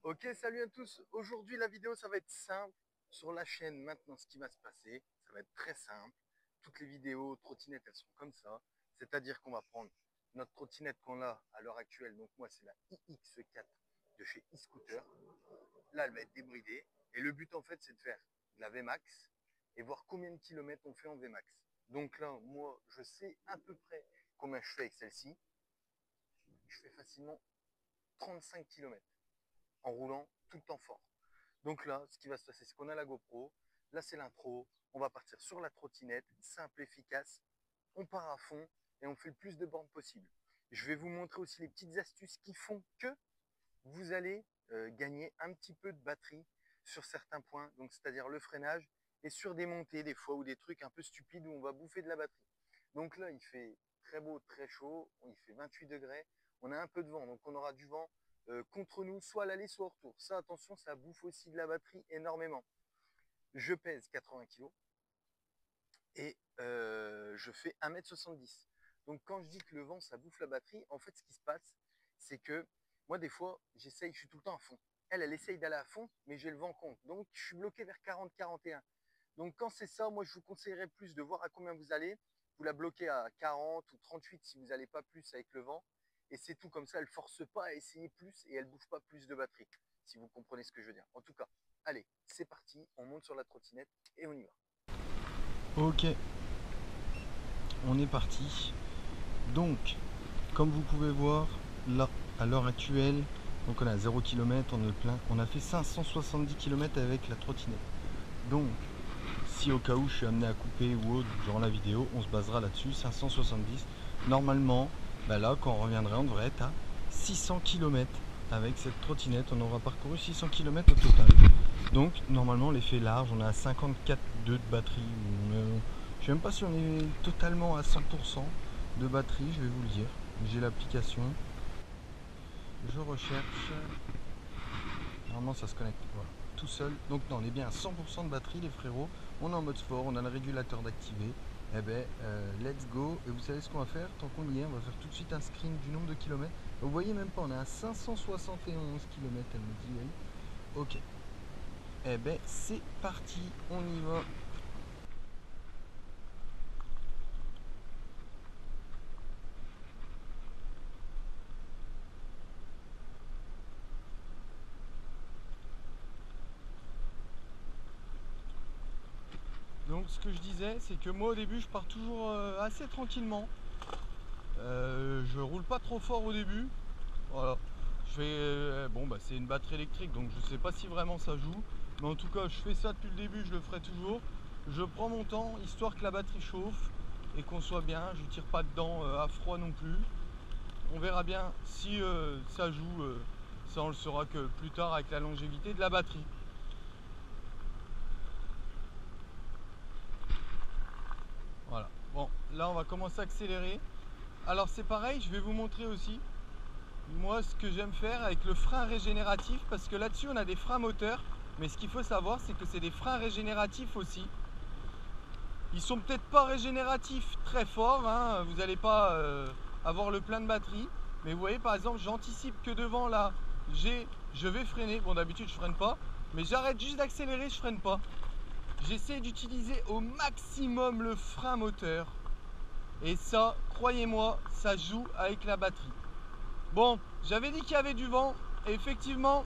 Ok, salut à tous. Aujourd'hui, la vidéo, ça va être simple. Sur la chaîne, maintenant, ce qui va se passer, ça va être très simple. Toutes les vidéos trottinettes, elles sont comme ça. C'est-à-dire qu'on va prendre notre trottinette qu'on a à l'heure actuelle. Donc moi, c'est la iX4 de chez e-scooter. Là, elle va être débridée. Et le but, en fait, c'est de faire de la VMAX et voir combien de kilomètres on fait en VMAX. Donc là, moi, je sais à peu près combien je fais avec celle-ci. Je fais facilement 35 kilomètres en roulant tout le temps fort. Donc là, ce qui va se passer, c'est qu'on a la GoPro. Là, c'est l'intro. On va partir sur la trottinette, simple, efficace. On part à fond et on fait le plus de bornes possible. Je vais vous montrer aussi les petites astuces qui font que vous allez gagner un petit peu de batterie sur certains points, donc c'est-à-dire le freinage et sur des montées des fois ou des trucs un peu stupides où on va bouffer de la batterie. Donc là, il fait très beau, très chaud, il fait 28 degrés, on a un peu de vent, donc on aura du vent contre nous, soit à l'aller, soit au retour. Ça, attention, ça bouffe aussi de la batterie énormément. Je pèse 80 kg et je fais 1m70. Donc quand je dis que le vent, ça bouffe la batterie, en fait, ce qui se passe, c'est que moi, des fois, j'essaye, je suis tout le temps à fond. Elle essaye d'aller à fond, mais j'ai le vent contre. Donc, je suis bloqué vers 40-41. Donc, quand c'est ça, moi, je vous conseillerais plus de voir à combien vous allez. Vous la bloquez à 40 ou 38 si vous n'allez pas plus avec le vent. Et c'est tout comme ça, elle ne force pas à essayer plus et elle ne bouffe pas plus de batterie, si vous comprenez ce que je veux dire. En tout cas, allez, c'est parti, on monte sur la trottinette et on y va. Ok, on est parti. Donc, comme vous pouvez voir, là, à l'heure actuelle, donc on a 0 km, on est plein. On a fait 570 km avec la trottinette. Donc, si au cas où je suis amené à couper ou autre durant la vidéo, on se basera là-dessus, 570. Normalement, là, quand on reviendrait, on devrait être à 600 km avec cette trottinette. On aura parcouru 600 km au total. Donc, normalement, l'effet large, on a 54,2 de batterie. Je ne sais même pas si on est totalement à 100% de batterie, je vais vous le dire. J'ai l'application. Je recherche. Normalement, ça se connecte. Voilà, tout seul. Donc, non, on est bien à 100% de batterie, les frérots. On est en mode sport, on a le régulateur d'activer. Eh ben, let's go. Et vous savez ce qu'on va faire? Tant qu'on y est, on va faire tout de suite un screen du nombre de kilomètres. Vous voyez même pas, on est à 571 km, elle me dit, oui. Ok. Eh ben, c'est parti, on y va. Donc ce que je disais, c'est que moi au début je pars toujours assez tranquillement. Je roule pas trop fort au début. Voilà. Je fais bon c'est une batterie électrique donc je sais pas si vraiment ça joue. Mais en tout cas je fais ça depuis le début, je le ferai toujours. Je prends mon temps histoire que la batterie chauffe et qu'on soit bien. Je tire pas dedans à froid non plus. On verra bien si ça joue. Ça on le saura que plus tard avec la longévité de la batterie. Voilà. Bon, là on va commencer à accélérer. Alors c'est pareil, je vais vous montrer aussi moi ce que j'aime faire avec le frein régénératif, parce que là-dessus on a des freins moteurs, mais ce qu'il faut savoir c'est que c'est des freins régénératifs aussi. Ils sont peut-être pas régénératifs très forts, hein, vous n'allez pas avoir le plein de batterie, mais vous voyez par exemple j'anticipe que devant là je vais freiner. Bon d'habitude je freine pas, mais j'arrête juste d'accélérer, je freine pas. J'essaie d'utiliser au maximum le frein moteur. Et ça, croyez-moi, ça joue avec la batterie. Bon, j'avais dit qu'il y avait du vent. Et effectivement,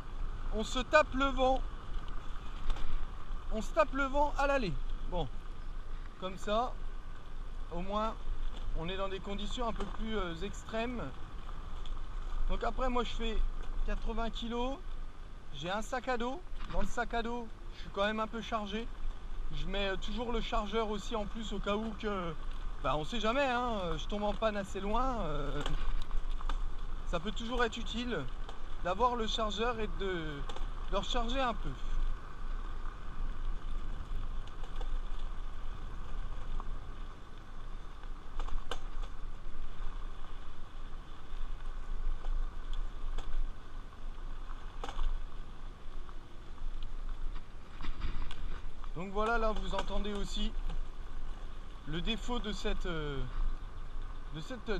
on se tape le vent. On se tape le vent à l'aller. Bon, comme ça, au moins, on est dans des conditions un peu plus extrêmes. Donc après, moi, je fais 80 kg. J'ai un sac à dos. Dans le sac à dos, je suis quand même un peu chargé. Je mets toujours le chargeur aussi en plus au cas où que... on sait jamais, hein, je tombe en panne assez loin. Ça peut toujours être utile d'avoir le chargeur et de recharger un peu. Donc voilà, là vous entendez aussi le défaut de cette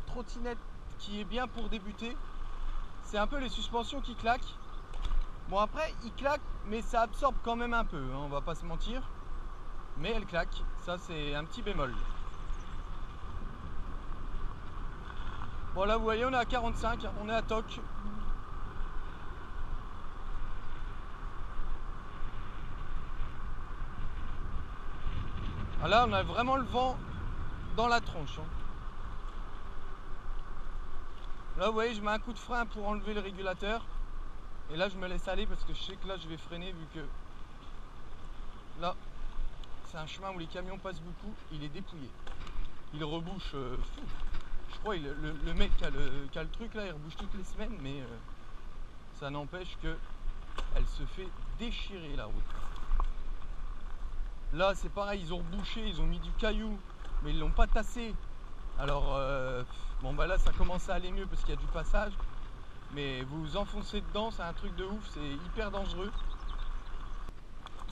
trottinette qui est bien pour débuter. C'est un peu les suspensions qui claquent. Bon après il claque mais ça absorbe quand même un peu, hein, on va pas se mentir. Mais elle claque, ça c'est un petit bémol. Bon là vous voyez on est à 45, on est à toc. Ah, là on a vraiment le vent dans la tronche. Hein. Là vous voyez je mets un coup de frein pour enlever le régulateur. Et là je me laisse aller parce que je sais que là je vais freiner vu que là c'est un chemin où les camions passent beaucoup, il est dépouillé. Il rebouche, je crois le mec qui a le truc là il rebouche toutes les semaines mais ça n'empêche que elle se fait déchirer la route. Là c'est pareil, ils ont rebouché, ils ont mis du caillou mais ils l'ont pas tassé. Alors bon bah là ça commence à aller mieux parce qu'il y a du passage. Mais vous vous enfoncez dedans, c'est un truc de ouf, c'est hyper dangereux.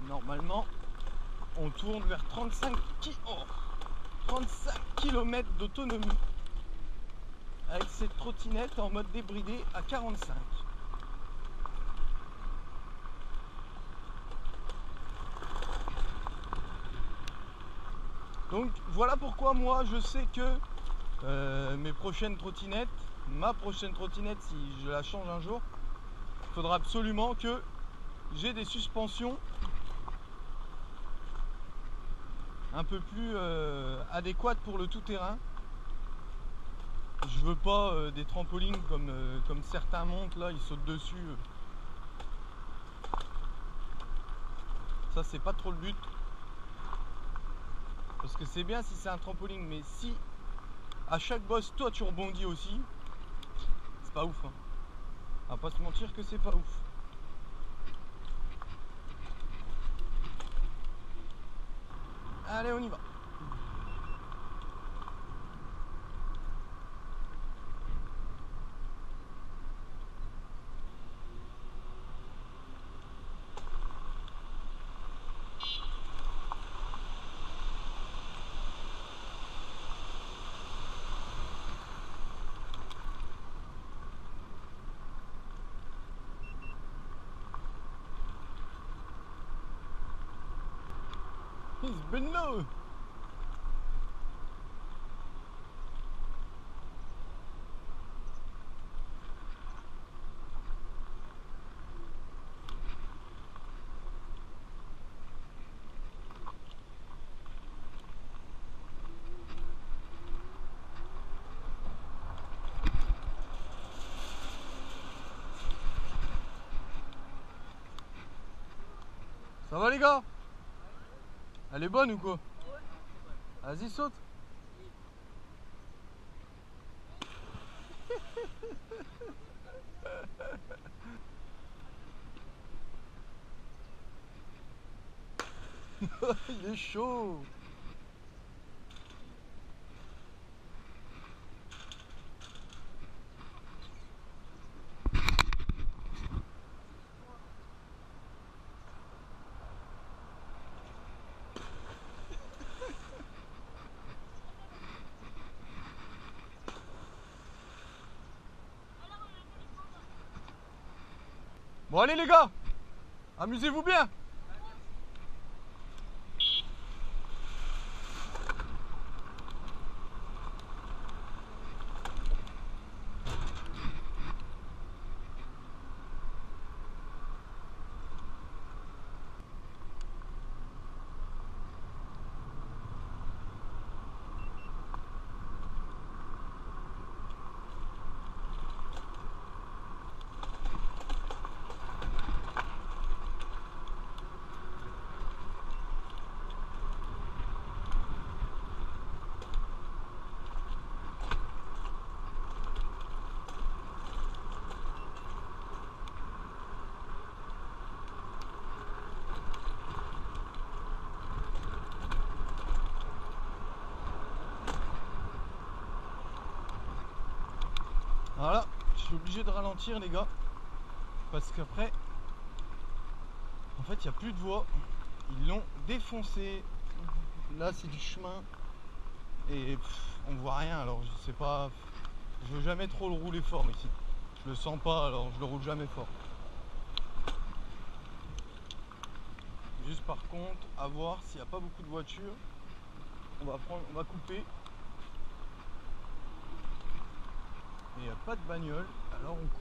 Normalement, on tourne vers 35 km d'autonomie avec cette trottinette en mode débridé à 45. Donc voilà pourquoi moi je sais que mes prochaines trottinettes, ma prochaine trottinette, si je la change un jour, il faudra absolument que j'ai des suspensions un peu plus adéquates pour le tout-terrain. Je veux pas des trampolines comme certains montent là, ils sautent dessus. Ça c'est pas trop le but. Parce que c'est bien si c'est un trampoline, mais si à chaque bosse toi tu rebondis aussi, c'est pas ouf. Hein. On va pas se mentir que c'est pas ouf. Allez, on y va. He's been low. Ça va les gars? Elle est bonne ou quoi? Vas-y saute. Il est chaud. Bon allez les gars, amusez-vous bien. Voilà, je suis obligé de ralentir les gars. Parce qu'après, en fait, il n'y a plus de voie. Ils l'ont défoncé. Là, c'est du chemin. Et on voit rien. Alors, je sais pas. Je veux jamais trop le rouler fort ici. Je le sens pas, alors je le roule jamais fort. par contre à voir s'il n'y a pas beaucoup de voitures. On va couper. Et il n'y a pas de bagnole, alors on coupe.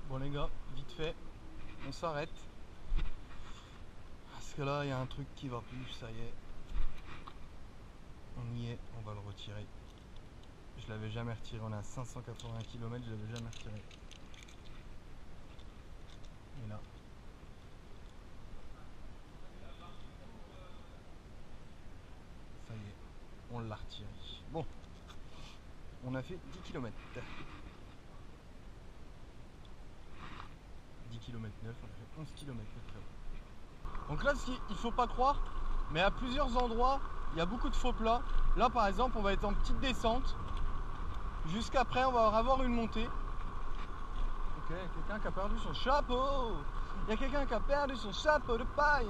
Bon les gars, vite fait, on s'arrête. Parce que là, il y a un truc qui va plus, ça y est. On y est, on va le retirer. Je l'avais jamais retiré, on est à 580 km, je l'avais jamais retiré. Et là. Ça y est, on l'a retiré. Bon, on a fait 10 km. 10 km 9, on a fait 11 km. Donc là, il faut pas croire, mais à plusieurs endroits, il y a beaucoup de faux plats. Là, par exemple, on va être en petite descente. Jusqu'après, on va avoir une montée. Ok, quelqu'un qui a perdu son chapeau. Il y a quelqu'un qui a perdu son chapeau de paille.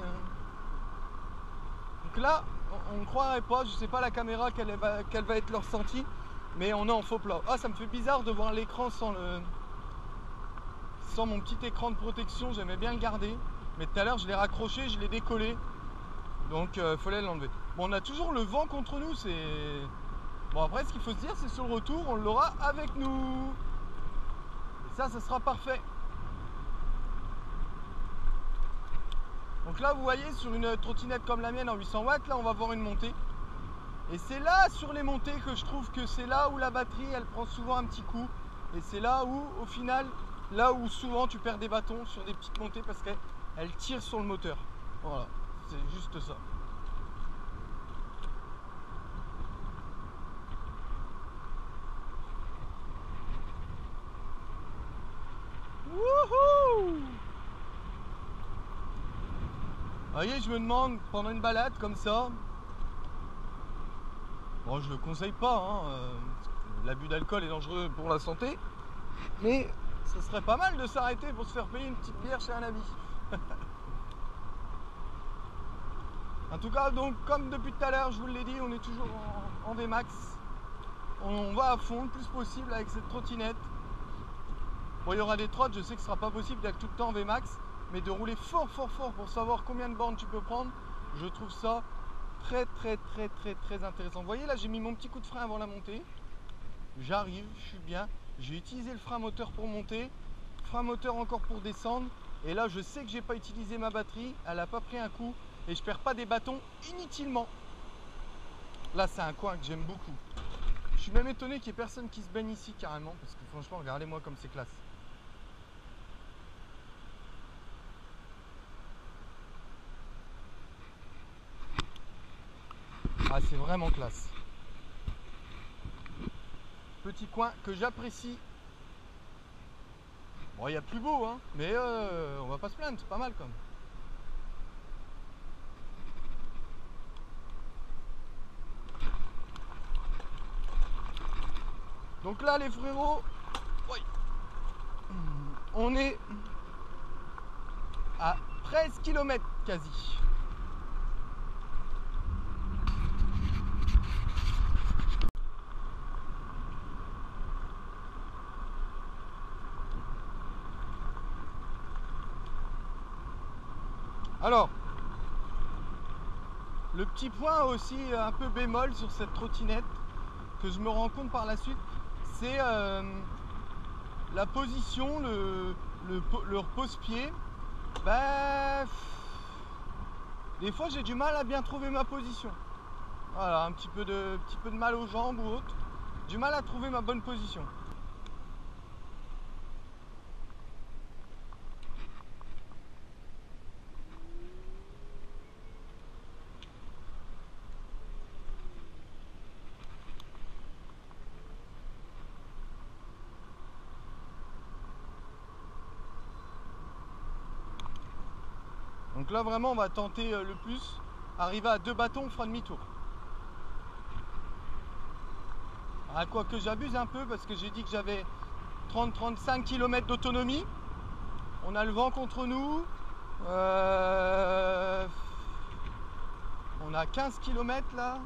Donc là, on ne croirait pas, je sais pas la caméra quelle va être leur ressenti, mais on est en faux plat. Ah, ça me fait bizarre de voir l'écran sans mon petit écran de protection, j'aimais bien le garder. Mais tout à l'heure, je l'ai raccroché, je l'ai décollé. Donc, il fallait l'enlever. Bon, on a toujours le vent contre nous, c'est... Bon, après, ce qu'il faut se dire, c'est sur le retour, on l'aura avec nous. Et ça sera parfait. Donc là, vous voyez, sur une trottinette comme la mienne en 800 watts, là, on va voir une montée. Et c'est là, sur les montées, que je trouve que c'est là où la batterie, elle prend souvent un petit coup. Et c'est là où, au final, là où souvent tu perds des bâtons sur des petites montées parce qu'elle tire sur le moteur. Voilà, c'est juste ça. Wouhou! Vous voyez, je me demande, pendant une balade comme ça, bon, je le conseille pas, hein, l'abus d'alcool est dangereux pour la santé, mais ce serait pas mal de s'arrêter pour se faire payer une petite bière chez un ami. En tout cas, donc, comme depuis tout à l'heure, je vous l'ai dit, on est toujours en VMAX. On va à fond le plus possible avec cette trottinette. Bon, il y aura des trottes, je sais que ce sera pas possible d'être tout le temps en VMAX, mais de rouler fort pour savoir combien de bornes tu peux prendre, je trouve ça très intéressant. Vous voyez, là, j'ai mis mon petit coup de frein avant la montée. J'arrive, je suis bien. J'ai utilisé le frein moteur pour monter, frein moteur encore pour descendre. Et là, je sais que j'ai pas utilisé ma batterie, elle n'a pas pris un coup et je perds pas des bâtons inutilement. Là, c'est un coin que j'aime beaucoup. Je suis même étonné qu'il n'y ait personne qui se baigne ici carrément, parce que franchement, regardez-moi comme c'est classe. Ah, c'est vraiment classe. Petit coin que j'apprécie. Bon, il y a plus beau, hein, mais on va pas se plaindre, c'est pas mal quand même. Donc là, les frérots, oui, on est à 13 km quasi. Alors, le petit point aussi un peu bémol sur cette trottinette que je me rends compte par la suite, c'est la position, le repose-pied. Bah, des fois j'ai du mal à bien trouver ma position. Voilà, un petit peu de mal aux jambes ou autre. Du mal à trouver ma bonne position. Donc là vraiment on va tenter le plus. Arriver à 2 bâtons, on fera demi-tour. Ah, quoique j'abuse un peu parce que j'ai dit que j'avais 30-35 km d'autonomie. On a le vent contre nous. On a 15 km là.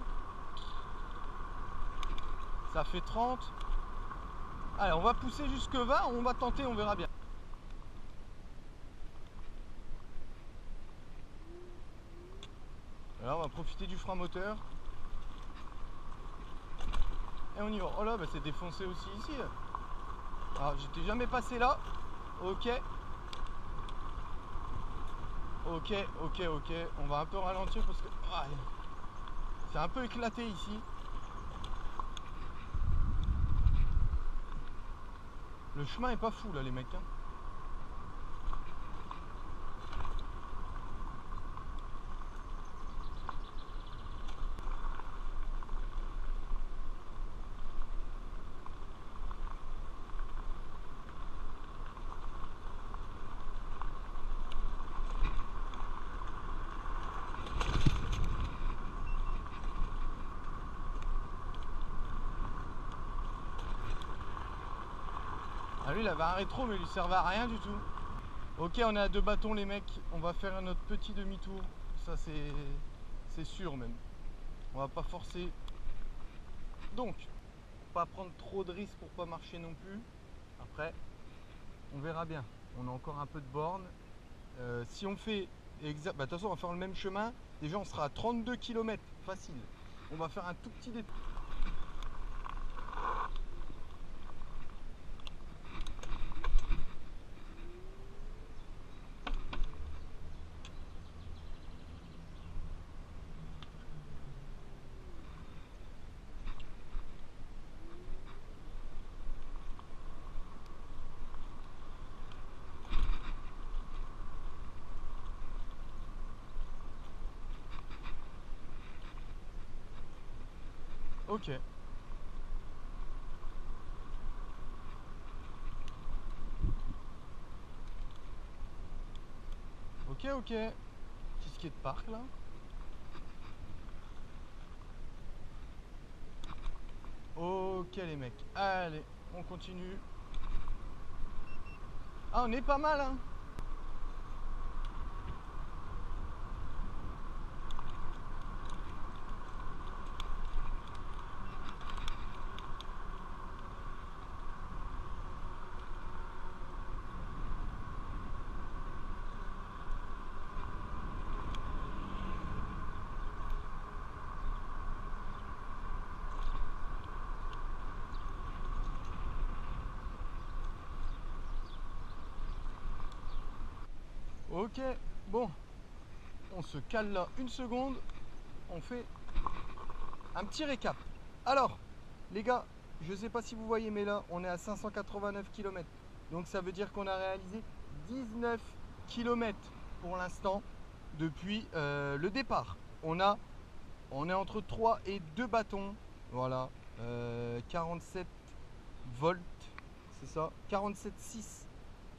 Ça fait 30. Allez, on va pousser jusque 20. On va tenter, on verra bien. Alors on va profiter du frein moteur. Et on y va. Oh là, bah, c'est défoncé aussi ici. Alors j'étais jamais passé là. Ok. Ok. On va un peu ralentir parce que c'est un peu éclaté ici. Le chemin est pas fou là les mecs. Hein. Ah, lui il avait un rétro mais il lui servait à rien du tout. Ok, on est à 2 bâtons les mecs. On va faire notre petit demi-tour. Ça c'est sûr même. On va pas forcer. Donc, pas prendre trop de risques pour pas marcher non plus. Après, on verra bien. On a encore un peu de borne. Si on fait exact, bah, de toute façon on va faire le même chemin. Déjà on sera à 32 km facile. On va faire un tout petit détour. Ok. Ok. Petit skatepark là. Ok les mecs. Allez, on continue. Ah, on est pas mal hein. Ok, bon, on se cale là une seconde, on fait un petit récap. Alors, Les gars, je sais pas si vous voyez, mais là, on est à 589 km. Donc ça veut dire qu'on a réalisé 19 km pour l'instant depuis le départ. On est entre 3 et 2 bâtons. Voilà. 47 volts. C'est ça. 47,6.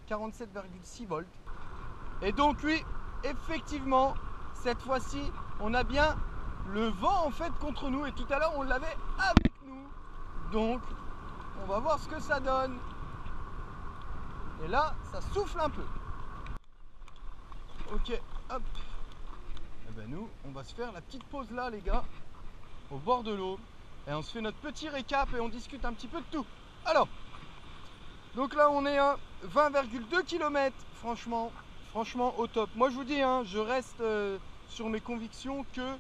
47,6 volts. Et donc oui, effectivement, cette fois-ci, on a bien le vent en fait contre nous. Et tout à l'heure, on l'avait avec nous. Donc, on va voir ce que ça donne. Et là, ça souffle un peu. Ok, hop. Et ben nous, on va se faire la petite pause là, les gars, au bord de l'eau. Et on se fait notre petit récap et on discute un petit peu de tout. Alors, donc là, on est à 20,2 km. Franchement au top. Moi, je vous dis, hein, je reste sur mes convictions que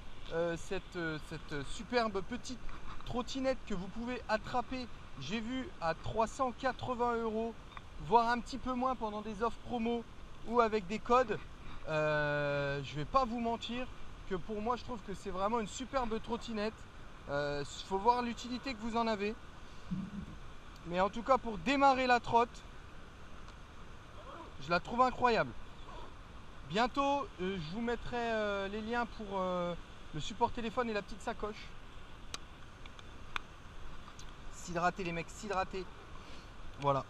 cette superbe petite trottinette que vous pouvez attraper, j'ai vu à 380 €, voire un petit peu moins pendant des offres promo ou avec des codes. Je vais pas vous mentir que pour moi, je trouve que c'est vraiment une superbe trottinette. Faut voir l'utilité que vous en avez. Mais en tout cas, pour démarrer la trotte, je la trouve incroyable. Bientôt, je vous mettrai les liens pour le support téléphone et la petite sacoche. S'hydrater les mecs, s'hydrater. Voilà.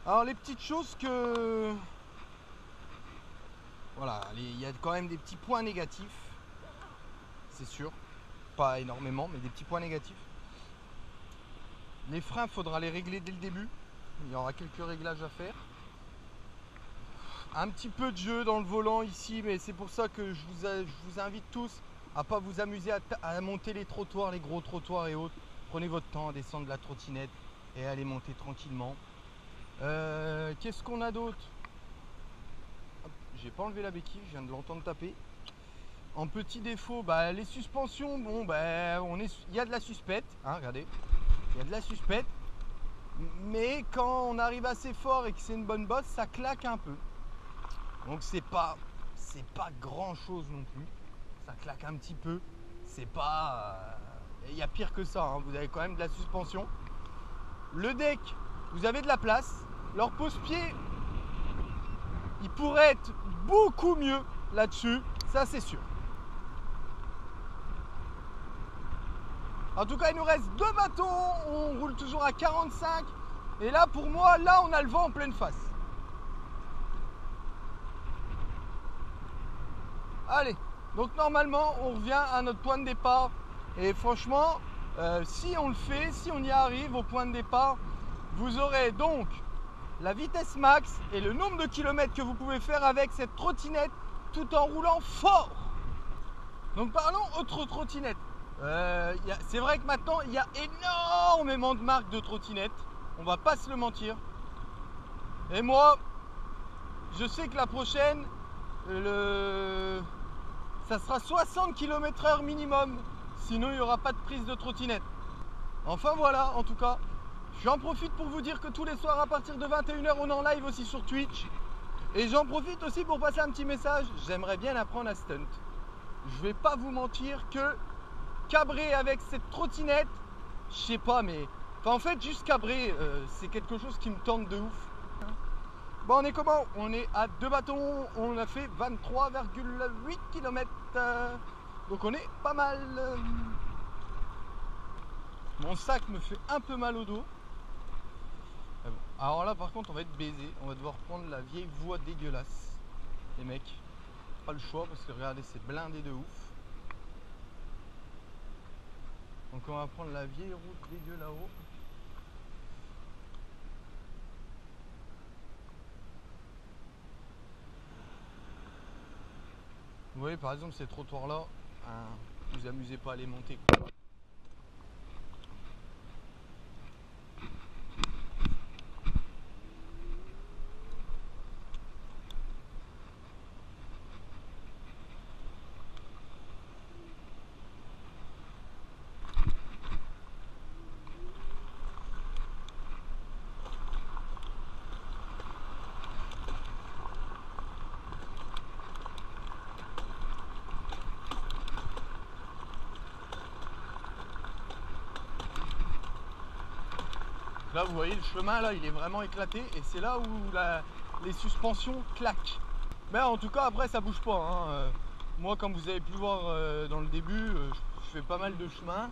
Alors les petites choses que... Voilà, il y a quand même des petits points négatifs. C'est sûr. Pas énormément, mais des petits points négatifs. Les freins, il faudra les régler dès le début. Il y aura quelques réglages à faire. Un petit peu de jeu dans le volant ici, mais c'est pour ça que je vous invite tous à pas vous amuser à monter les trottoirs, les gros trottoirs et autres. Prenez votre temps à descendre la trottinette et allez monter tranquillement. Qu'est-ce qu'on a d'autre? J'ai pas enlevé la béquille, je viens de l'entendre taper. En petit défaut, bah, les suspensions, bon, bah, il y a de la suspette, hein, regardez, il y a de la suspette. Mais quand on arrive assez fort et que c'est une bonne bosse, ça claque un peu. Donc c'est pas grand chose non plus. Ça claque un petit peu. C'est pas... Il y a pire que ça, hein. Vous avez quand même de la suspension. Le deck, vous avez de la place. Leur pose-pied, il pourrait être beaucoup mieux là-dessus. Ça, c'est sûr. En tout cas, il nous reste 2 bâtons. On roule toujours à 45. Et là, pour moi, là, on a le vent en pleine face. Allez, donc normalement, on revient à notre point de départ. Et franchement, si on le fait, si on y arrive au point de départ, vous aurez donc la vitesse max et le nombre de kilomètres que vous pouvez faire avec cette trottinette tout en roulant fort. Donc parlons autre trottinette. C'est vrai que maintenant, il y a énormément de marques de trottinettes. On va pas se le mentir. Et moi, je sais que la prochaine, ça sera 60 km/h minimum. Sinon, il n'y aura pas de prise de trottinette. Enfin voilà, en tout cas, j'en profite pour vous dire que tous les soirs à partir de 21 h, on est en live aussi sur Twitch. Et j'en profite aussi pour passer un petit message. J'aimerais bien apprendre à stunt. Je vais pas vous mentir que cabrer avec cette trottinette, je sais pas, mais... Enfin, en fait, juste cabrer, c'est quelque chose qui me tente de ouf. Bon, on est comment? On est à 2 bâtons, on a fait 23,8 km. Donc on est pas mal. Mon sac me fait un peu mal au dos. Alors là, par contre, on va être baisé. On va devoir prendre la vieille voie dégueulasse. Les mecs, pas le choix parce que regardez, c'est blindé de ouf. Donc on va prendre la vieille route dégueu là-haut. Vous voyez, par exemple, ces trottoirs-là, hein, vous amusez pas à les monter, quoi. Là vous voyez le chemin là il est vraiment éclaté et c'est là où les suspensions claquent. Mais en tout cas après ça bouge pas hein. Moi comme vous avez pu voir dans le début, je fais pas mal de chemin.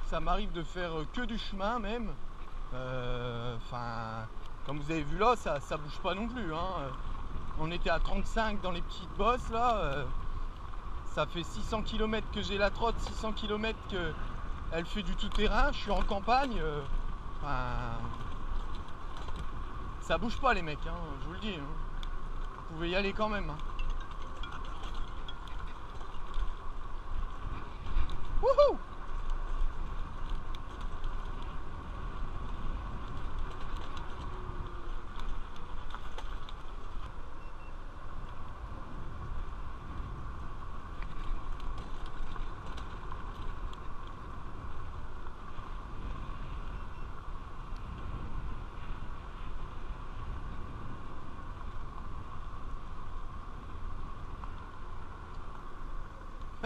Ça m'arrive de faire que du chemin même. Enfin comme vous avez vu là ça bouge pas non plus hein. On était à 35 dans les petites bosses là. Ça fait 600 km que j'ai la trotte, 600 km qu'elle fait du tout-terrain. Je suis en campagne. Ça bouge pas les mecs, hein, je vous le dis. Hein. Vous pouvez y aller quand même. Hein. Wouhou!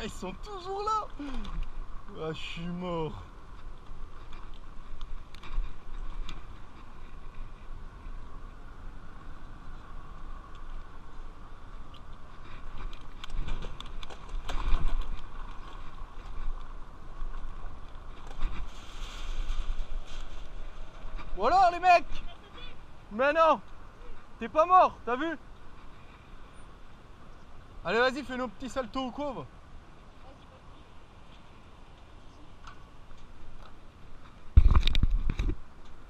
Ils sont toujours là. Ah, je suis mort. Voilà les mecs. Mais non, t'es pas mort, t'as vu? Allez vas-y, fais nos petits saltos ou quoi?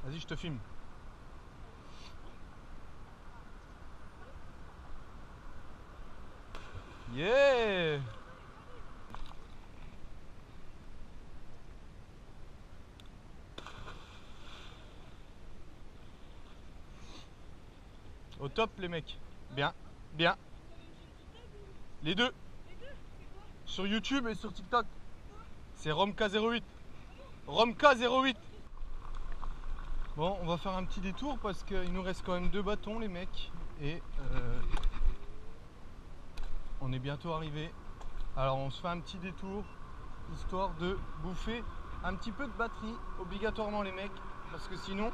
Vas-y, je te filme. Yeah! Au top les mecs. Bien, bien. Les deux. Sur YouTube et sur TikTok. C'est Romka08. Romka08. Bon, on va faire un petit détour parce qu'il nous reste quand même 2 bâtons les mecs. Et on est bientôt arrivé. Alors on se fait un petit détour histoire de bouffer un petit peu de batterie obligatoirement les mecs. Parce que sinon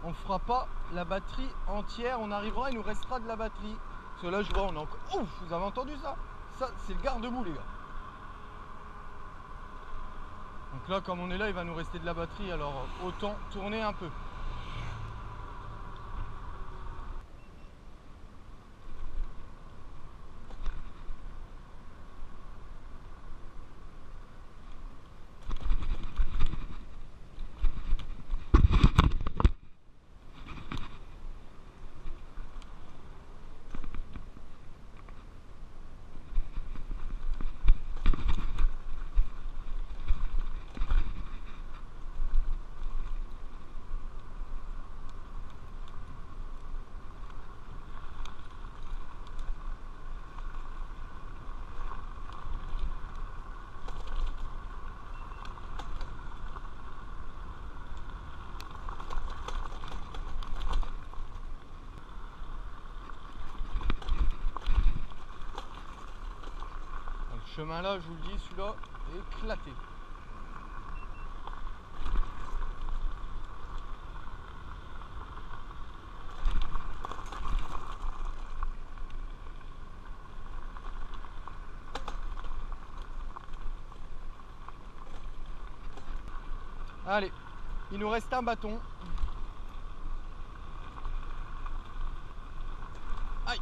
on fera pas la batterie entière. On arrivera, il nous restera de la batterie. Parce que là je vois on a encore... Ouf, vous avez entendu ça? Ça c'est le garde-boue les gars. Donc là comme on est là il va nous rester de la batterie. Alors autant tourner un peu. Le chemin là, je vous le dis, celui-là est éclaté. Allez, il nous reste un bâton. Aïe!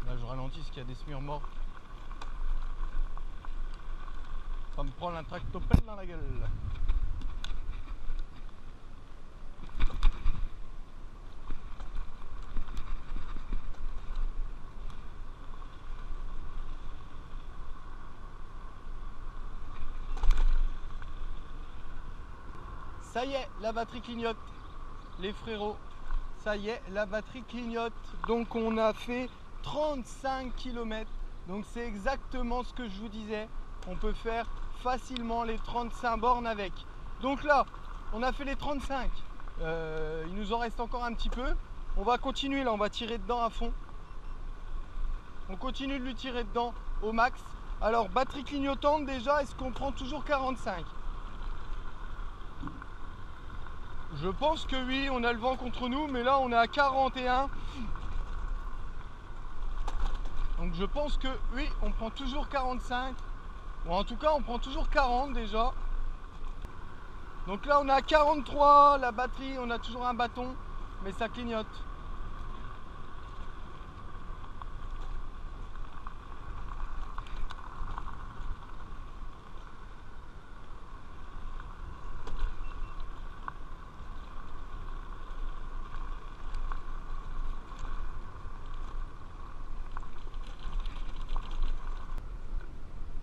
Là, je ralentis parce qu'il y a des smurs morts. Ça me prend un tractopelle dans la gueule. Ça y est, la batterie clignote. Les frérots, ça y est, la batterie clignote. Donc on a fait 35 km. Donc c'est exactement ce que je vous disais. On peut faire facilement les 35 bornes avec. Donc là, on a fait les 35. Il nous en reste encore un petit peu. On va continuer là, on va tirer dedans à fond. On continue de lui tirer dedans au max. Alors, batterie clignotante déjà, est-ce qu'on prend toujours 45? Je pense que oui, on a le vent contre nous, mais là on est à 41. Donc je pense que oui, on prend toujours 45. Ou en tout cas, on prend toujours 40 déjà. Donc là on est à 43, la batterie, on a toujours un bâton, mais ça clignote.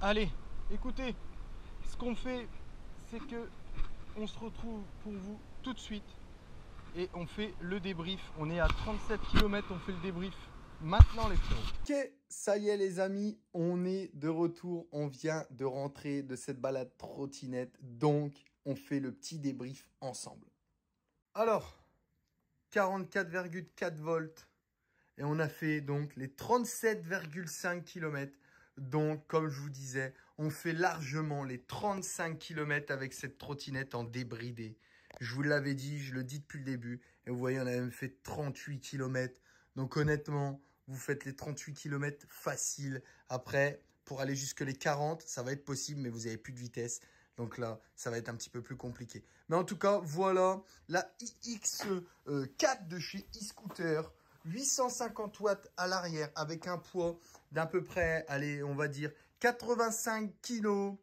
Allez, écoutez, ce qu'on fait, c'est que on se retrouve pour vous tout de suite et on fait le débrief. On est à 37 km, on fait le débrief maintenant les frérots. Ok, ça y est les amis, on est de retour. On vient de rentrer de cette balade trottinette, donc on fait le petit débrief ensemble. Alors, 44,4 volts et on a fait donc les 37,5 km. Donc, comme je vous disais, on fait largement les 35 km avec cette trottinette en débridé. Je vous l'avais dit, je le dis depuis le début. Et vous voyez, on a même fait 38 km. Donc, honnêtement, vous faites les 38 km facile. Après, pour aller jusque les 40, ça va être possible, mais vous n'avez plus de vitesse. Donc là, ça va être un petit peu plus compliqué. Mais en tout cas, voilà la iX4 de chez e-Scooter. 850 watts à l'arrière avec un poids d'à peu près, allez, on va dire 85 kg,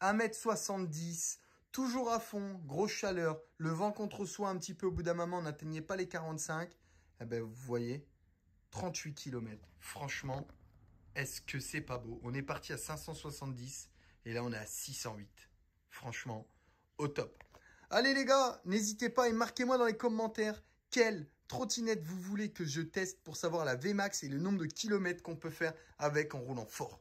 1m70, toujours à fond, grosse chaleur, le vent contre soi un petit peu au bout d'un moment, on n'atteignait pas les 45. Eh ben, vous voyez, 38 km. Franchement, est-ce que c'est pas beau? On est parti à 570 et là, on est à 608. Franchement, au top. Allez les gars, n'hésitez pas et marquez-moi dans les commentaires quelle trottinette vous voulez que je teste pour savoir la Vmax et le nombre de kilomètres qu'on peut faire avec en roulant fort.